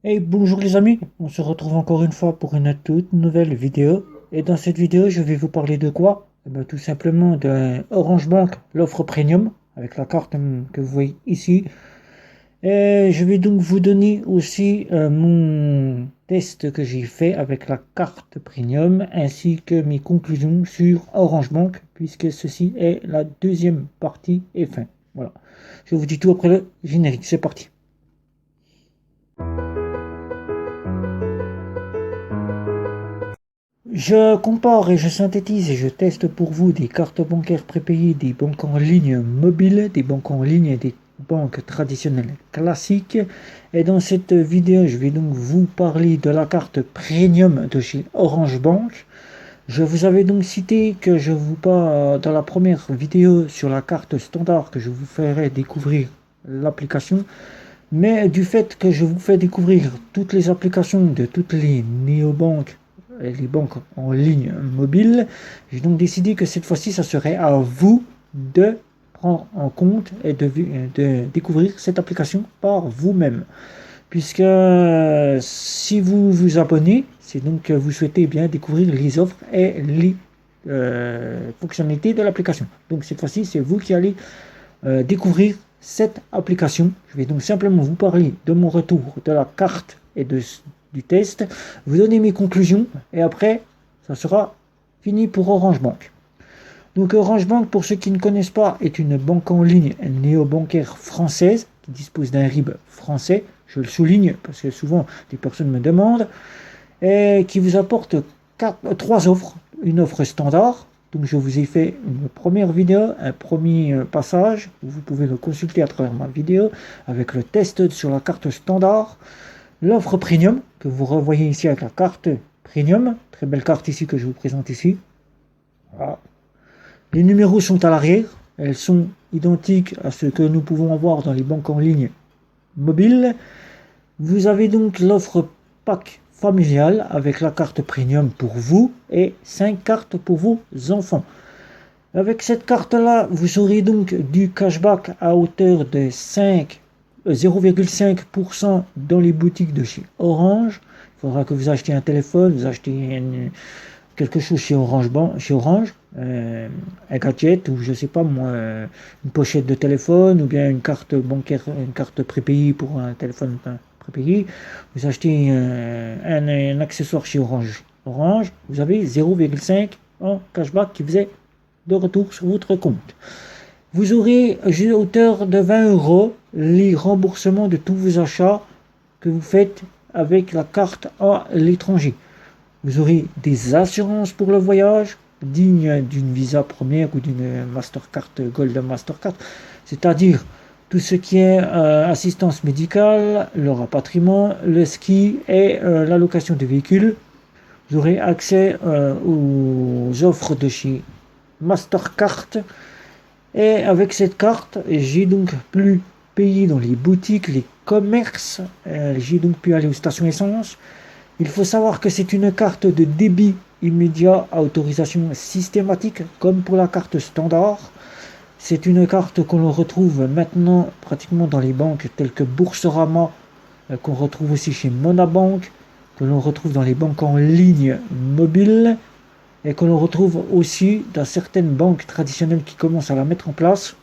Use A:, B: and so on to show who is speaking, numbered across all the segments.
A: Hey, bonjour les amis, on se retrouve encore une fois pour une toute nouvelle vidéo. Et dans cette vidéo, je vais vous parler de quoi? Tout simplement de Orange Bank, l'offre premium, avec la carte que vous voyez ici. Et je vais donc vous donner aussi mon test que j'ai fait avec la carte premium, ainsi que mes conclusions sur Orange Bank, puisque ceci est la deuxième partie et fin. Voilà, je vous dis tout après le générique, c'est parti. Je compare et je synthétise et je teste pour vous des cartes bancaires prépayées, des banques en ligne mobiles, des banques en ligne et des banques traditionnelles classiques. Et dans cette vidéo, je vais donc vous parler de la carte premium de chez Orange Bank. Je vous avais donc cité que je vous parle dans la première vidéo sur la carte standard que je vous ferai découvrir l'application. Mais du fait que je vous fais découvrir toutes les applications de toutes les néobanques et les banques en ligne mobile, j'ai donc décidé que cette fois-ci, ça serait à vous de prendre en compte et de découvrir cette application par vous-même. Puisque si vous vous abonnez, c'est donc que vous souhaitez bien découvrir les offres et les fonctionnalités de l'application. Donc cette fois-ci, c'est vous qui allez découvrir cette application. Je vais donc simplement vous parler de mon retour de la carte et du test, vous donner mes conclusions et après, ça sera fini pour Orange Bank. Donc Orange Bank, pour ceux qui ne connaissent pas, est une banque en ligne néobancaire française qui dispose d'un RIB français. Je le souligne parce que souvent des personnes me demandent et qui vous apporte trois offres. Une offre standard, donc je vous ai fait une première vidéo, un premier passage, vous pouvez le consulter à travers ma vidéo, avec le test sur la carte standard. L'offre premium, que vous revoyez ici avec la carte premium, très belle carte ici que je vous présente ici. Voilà. Les numéros sont à l'arrière, elles sont identiques à ce que nous pouvons avoir dans les banques en ligne mobiles. Vous avez donc l'offre pack familiale avec la carte premium pour vous et 5 cartes pour vos enfants. Avec cette carte-là, vous aurez donc du cashback à hauteur de 0,5% dans les boutiques de chez Orange. Il faudra que vous achetiez un téléphone, vous achetez quelque chose chez Orange, un gadget ou je sais pas moi, une pochette de téléphone ou bien une carte bancaire, une carte prépayée pour un téléphone prépayé. Vous achetez un accessoire chez Orange, vous avez 0,5 en cashback qui vous est de retour sur votre compte. Vous aurez à hauteur de 20 euros les remboursements de tous vos achats que vous faites avec la carte à l'étranger. Vous aurez des assurances pour le voyage, dignes d'une Visa première ou d'une Mastercard Gold Mastercard, c'est-à-dire tout ce qui est assistance médicale, le rapatriement, le ski et la location de véhicules. Vous aurez accès aux offres de chez Mastercard. Et avec cette carte, j'ai donc pu payer dans les boutiques, les commerces, j'ai donc pu aller aux stations essence. Il faut savoir que c'est une carte de débit immédiat à autorisation systématique, comme pour la carte standard. C'est une carte qu'on retrouve maintenant pratiquement dans les banques telles que Boursorama, qu'on retrouve aussi chez Monabank, que l'on retrouve dans les banques en ligne mobiles et que l'on retrouve aussi dans certaines banques traditionnelles qui commencent à la mettre en place,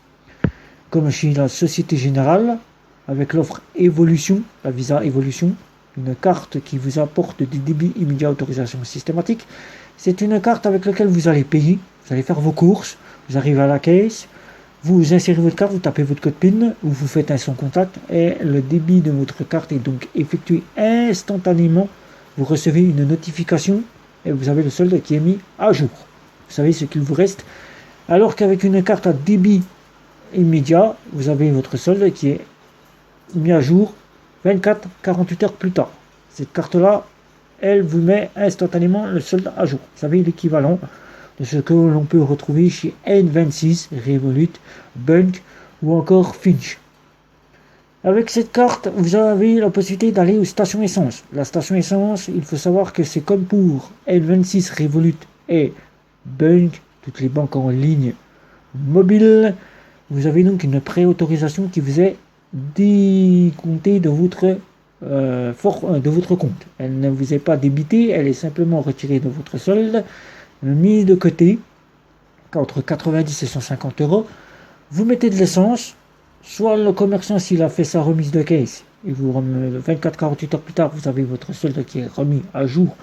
A: comme chez la Société Générale, avec l'offre Evolution, la Visa Evolution, une carte qui vous apporte des débits immédiats à autorisation systématique. C'est une carte avec laquelle vous allez payer, vous allez faire vos courses, vous arrivez à la caisse, vous insérez votre carte, vous tapez votre code PIN, ou vous faites un sans contact, et le débit de votre carte est donc effectué instantanément. Vous recevez une notification, et vous avez le solde qui est mis à jour. Vous savez ce qu'il vous reste. Alors qu'avec une carte à débit immédiat, vous avez votre solde qui est mis à jour 24-48 heures plus tard. Cette carte-là, elle vous met instantanément le solde à jour. Vous savez l'équivalent de ce que l'on peut retrouver chez N26, Revolut, Bunk ou encore Finch. Avec cette carte, vous avez la possibilité d'aller aux stations essence. La station essence, il faut savoir que c'est comme pour N26, Revolut et Bunk, toutes les banques en ligne mobile. Vous avez donc une préautorisation qui vous est décomptée de votre de votre compte. Elle ne vous est pas débitée, elle est simplement retirée de votre solde, mise de côté, entre 90 et 150 euros. Vous mettez de l'essence, soit le commerçant, s'il a fait sa remise de caisse, et vous 24-48 heures plus tard, vous avez votre solde qui est remis à jour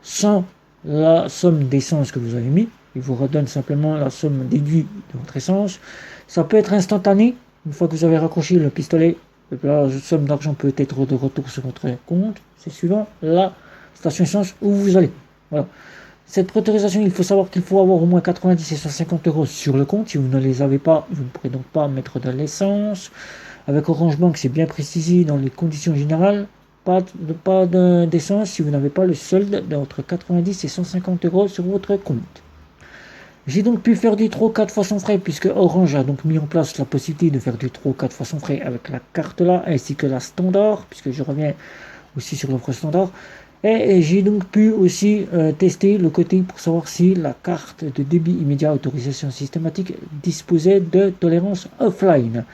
A: sans la somme d'essence que vous avez mis. Il vous redonne simplement la somme déduite de votre essence. Ça peut être instantané. Une fois que vous avez raccroché le pistolet, la somme d'argent peut être de retour sur votre compte. C'est suivant la station essence où vous allez. Voilà. Cette préautorisation, il faut savoir qu'il faut avoir au moins 90 et 150 euros sur le compte. Si vous ne les avez pas, vous ne pourrez donc pas mettre de l'essence. Avec Orange Bank, c'est bien précisé dans les conditions générales. Pas d'essence si vous n'avez pas le solde d'entre 90 et 150 euros sur votre compte. J'ai donc pu faire du Tro 4 fois sans frais, puisque Orange a donc mis en place la possibilité de faire du Tro 4 fois sans frais avec la carte là, ainsi que la standard, puisque je reviens aussi sur l'offre standard. Et j'ai donc pu aussi tester le côté pour savoir si la carte de débit immédiat autorisation systématique disposait de tolérance offline.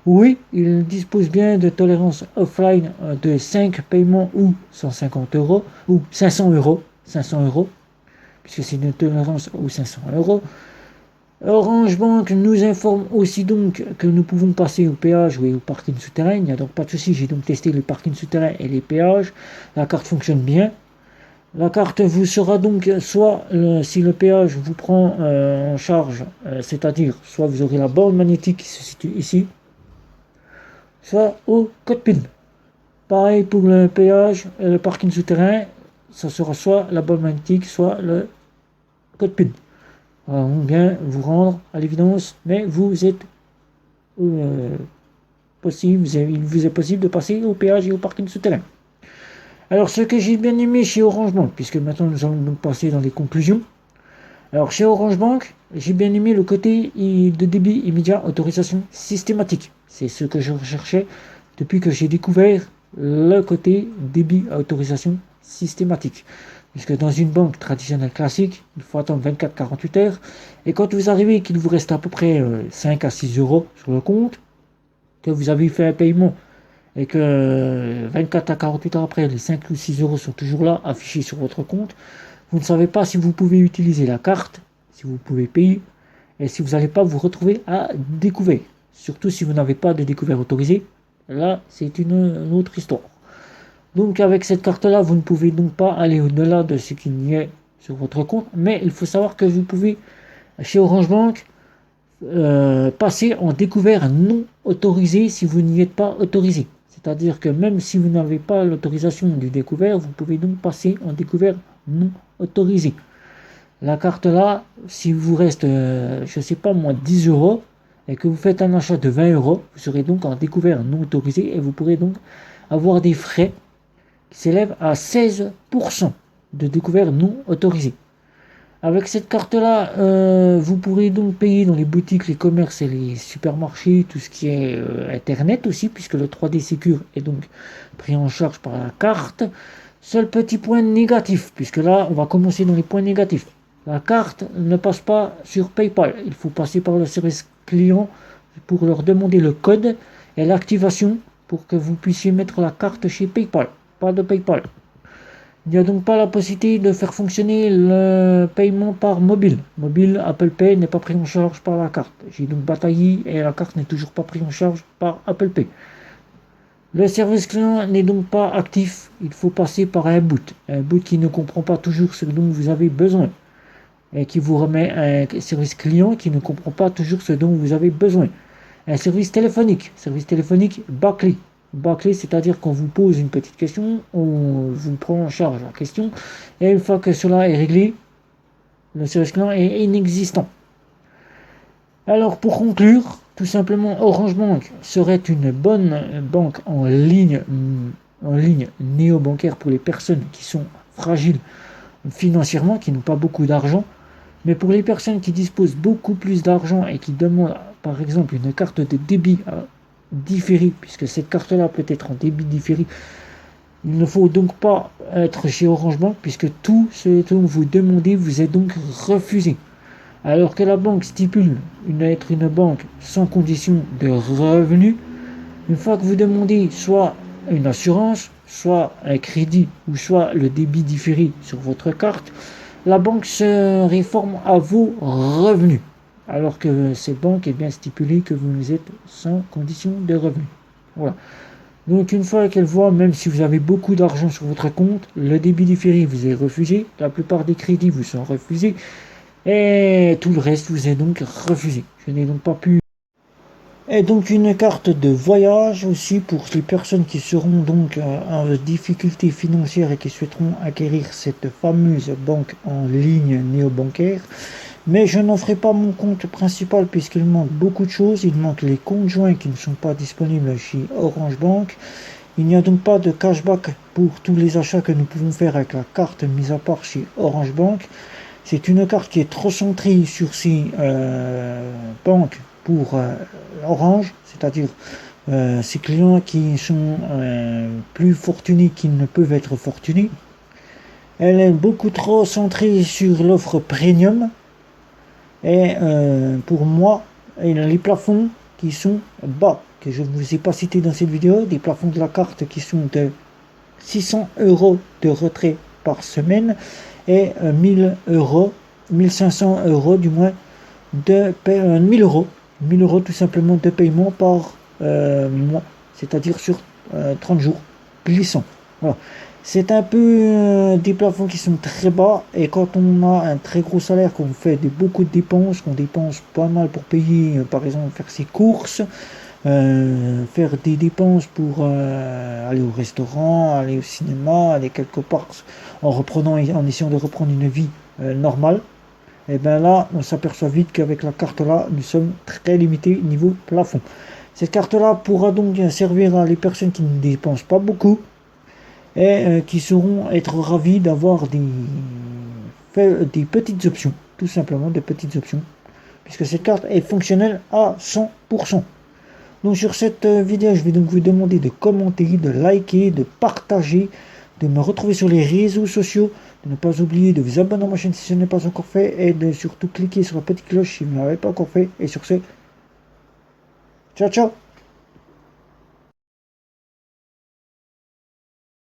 A: Oui, il dispose bien de tolérance offline de 5 paiements ou 150 euros, ou 500 euros, puisque c'est une tolérance aux 500 euros. Orange Bank nous informe aussi donc que nous pouvons passer au péage ou au parking souterrain. Il n'y a donc pas de souci, j'ai donc testé le parking souterrain et les péages. La carte fonctionne bien. La carte vous sera donc soit, si le péage vous prend en charge, c'est-à-dire soit vous aurez la borne magnétique qui se situe ici, soit au code PIN. Pareil pour le péage, le parking souterrain, ça sera soit la borne magnétique, soit le code PIN. Alors, on vient vous rendre à l'évidence, mais vous êtes il vous est possible de passer au péage et au parking souterrain. Alors, ce que j'ai bien aimé chez Orange Bank, puisque maintenant nous allons donc passer dans les conclusions. Alors, chez Orange Bank, j'ai bien aimé le côté de débit immédiat autorisation systématique. C'est ce que je recherchais depuis que j'ai découvert le côté débit autorisation systématique. Puisque dans une banque traditionnelle classique, il faut attendre 24-48 heures. Et quand vous arrivez qu'il vous reste à peu près 5 à 6 euros sur le compte, que vous avez fait un paiement et que 24 à 48 heures après, les 5 ou 6 euros sont toujours là, affichés sur votre compte, vous ne savez pas si vous pouvez utiliser la carte, si vous pouvez payer, et si vous n'allez pas vous retrouver à découvert. Surtout si vous n'avez pas de découvert autorisé, là c'est une autre histoire. Donc avec cette carte-là, vous ne pouvez donc pas aller au-delà de ce qu'il y a sur votre compte, mais il faut savoir que vous pouvez, chez Orange Bank, passer en découvert non autorisé si vous n'y êtes pas autorisé. C'est-à-dire que même si vous n'avez pas l'autorisation du découvert, vous pouvez donc passer en découvert non autorisé. La carte là, si vous reste, je ne sais pas moi, 10 euros, et que vous faites un achat de 20 euros, vous serez donc en découvert non autorisé et vous pourrez donc avoir des frais qui s'élèvent à 16% de découvert non autorisé. Avec cette carte-là, vous pourrez donc payer dans les boutiques, les commerces et les supermarchés, tout ce qui est Internet aussi, puisque le 3D Secure est donc pris en charge par la carte. Seul petit point négatif, puisque là, on va commencer dans les points négatifs. La carte ne passe pas sur PayPal. Il faut passer par le service client pour leur demander le code et l'activation pour que vous puissiez mettre la carte chez PayPal. Pas de PayPal. Il n'y a donc pas la possibilité de faire fonctionner le paiement par mobile. Mobile, Apple Pay n'est pas pris en charge par la carte. J'ai donc bataillé et la carte n'est toujours pas prise en charge par Apple Pay. Le service client n'est donc pas actif. Il faut passer par un boot. Un boot qui ne comprend pas toujours ce dont vous avez besoin. Et qui vous remet un service client qui ne comprend pas toujours ce dont vous avez besoin. Un service téléphonique. Service téléphonique bâclé. Bâclé, c'est-à-dire qu'on vous pose une petite question, on vous prend en charge la question, et une fois que cela est réglé, le service client est inexistant. Alors pour conclure, tout simplement, Orange Bank serait une bonne banque en ligne néo-bancaire pour les personnes qui sont fragiles financièrement, qui n'ont pas beaucoup d'argent, mais pour les personnes qui disposent beaucoup plus d'argent et qui demandent par exemple une carte de débit différé, puisque cette carte-là peut être en débit différé. Il ne faut donc pas être chez Orange Bank, puisque tout ce dont vous demandez vous est donc refusé. Alors que la banque stipule être une banque sans condition de revenu, une fois que vous demandez soit une assurance, soit un crédit ou soit le débit différé sur votre carte, la banque se réforme à vos revenus. Alors que cette banque est bien stipulée que vous êtes sans condition de revenus. Voilà. Donc une fois qu'elle voit, même si vous avez beaucoup d'argent sur votre compte, le débit différé vous est refusé, la plupart des crédits vous sont refusés, et tout le reste vous est donc refusé. Je n'ai donc pas pu. Et donc une carte de voyage aussi pour les personnes qui seront donc en difficulté financière et qui souhaiteront acquérir cette fameuse banque en ligne néobancaire. Mais je n'en ferai pas mon compte principal puisqu'il manque beaucoup de choses. Il manque les comptes joints qui ne sont pas disponibles chez Orange Bank. Il n'y a donc pas de cashback pour tous les achats que nous pouvons faire avec la carte mise à part chez Orange Bank. C'est une carte qui est trop centrée sur ces banques pour Orange, c'est-à-dire ces clients qui sont plus fortunés qu'ils ne peuvent être fortunés. Elle est beaucoup trop centrée sur l'offre premium. Et pour moi, les plafonds qui sont bas, que je ne vous ai pas cités dans cette vidéo, des plafonds de la carte qui sont de 600 € de retrait par semaine et 1000 €, 1500 € du moins, 1000 €, 1000 € tout simplement de paiement par mois, c'est-à-dire sur 30 jours glissants. Voilà. C'est un peu des plafonds qui sont très bas et quand on a un très gros salaire, qu'on fait beaucoup de dépenses, qu'on dépense pas mal pour payer, par exemple faire ses courses, faire des dépenses pour aller au restaurant, aller au cinéma, aller quelque part en essayant de reprendre une vie normale, et bien là on s'aperçoit vite qu'avec la carte là nous sommes très limités niveau plafond. Cette carte là pourra donc servir à les personnes qui ne dépensent pas beaucoup et qui sauront être ravis d'avoir des petites options, tout simplement des petites options, puisque cette carte est fonctionnelle à 100%. Donc sur cette vidéo, je vais donc vous demander de commenter, de liker, de partager, de me retrouver sur les réseaux sociaux, de ne pas oublier de vous abonner à ma chaîne si ce n'est pas encore fait, et de surtout cliquer sur la petite cloche si vous ne l'avez pas encore fait. Et sur ce, ciao ciao.